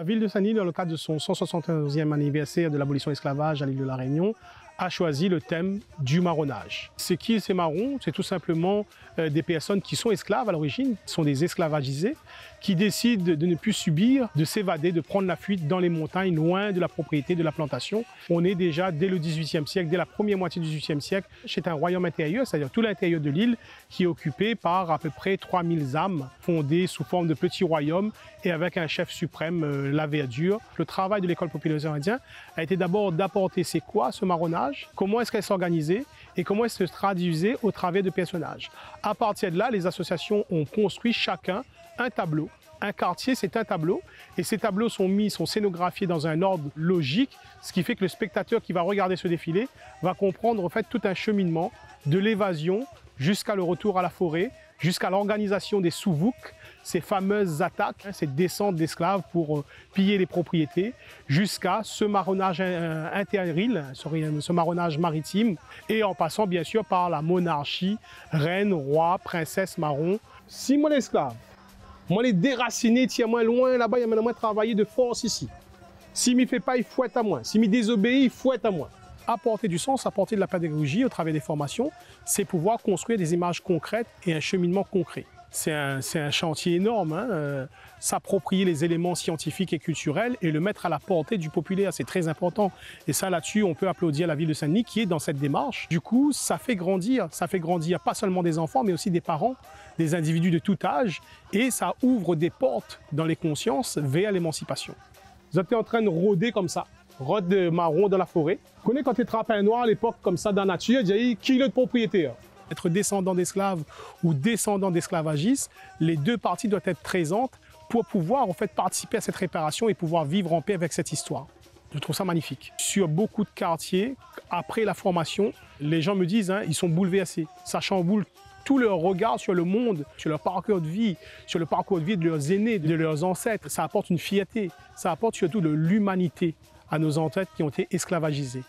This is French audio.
La ville de Saint-Denis, dans le cadre de son 171e anniversaire de l'abolition de l'esclavage à l'île de la Réunion, a choisi le thème du marronnage. C'est qui ces marrons? C'est tout simplement des personnes qui sont esclaves à l'origine, sont des esclavagisés, qui décident de ne plus subir, de s'évader, de prendre la fuite dans les montagnes, loin de la propriété, de la plantation. On est déjà dès le XVIIIe siècle, dès la première moitié du XVIIIe siècle, c'est un royaume intérieur, c'est-à-dire tout l'intérieur de l'île qui est occupé par à peu près 3000 âmes, fondées sous forme de petits royaumes et avec un chef suprême, la verdure. Le travail de l'école populaire indienne a été d'abord d'apporter c'est quoi ce marronnage, comment est-ce qu'elle s'organisait et comment elle se traduisait au travers de personnages. À partir de là, les associations ont construit chacun un tableau. Un quartier, c'est un tableau, et ces tableaux sont scénographiés dans un ordre logique, ce qui fait que le spectateur qui va regarder ce défilé va comprendre en fait tout un cheminement de l'évasion jusqu'à le retour à la forêt, jusqu'à l'organisation des souvouks, ces fameuses attaques, cette descente d'esclaves pour piller les propriétés, jusqu'à ce marronnage interile, ce marronnage maritime, et en passant bien sûr par la monarchie, reine, roi, princesse marron. Si moi l'esclave, moi les déraciné, tiens-moi loin là-bas, il y a maintenant travailler de force ici. Si m'y fait pas, il fouette à moi. Si m'y désobéit, il fouette à moi. Apporter du sens, apporter de la pédagogie au travers des formations, c'est pouvoir construire des images concrètes et un cheminement concret. C'est un chantier énorme, hein, s'approprier les éléments scientifiques et culturels et le mettre à la portée du populaire, c'est très important. Et ça, là-dessus, on peut applaudir la ville de Saint-Denis qui est dans cette démarche. Du coup, ça fait grandir pas seulement des enfants, mais aussi des parents, des individus de tout âge, et ça ouvre des portes dans les consciences vers l'émancipation. Vous êtes en train de rôder comme ça, rôde de marron dans la forêt. Vous connaissez quand tu attrapes un noir à l'époque comme ça dans la nature, il dit qui est le propriétaire? Être descendant d'esclaves ou descendant d'esclavagistes, les deux parties doivent être présentes pour pouvoir en fait participer à cette réparation et pouvoir vivre en paix avec cette histoire. Je trouve ça magnifique. Sur beaucoup de quartiers, après la formation, les gens me disent, hein, ils sont bouleversés. Ça chamboule tout leur regard sur le monde, sur leur parcours de vie, sur le parcours de vie de leurs aînés, de leurs ancêtres. Ça apporte une fierté, ça apporte surtout de l'humanité à nos ancêtres qui ont été esclavagisés.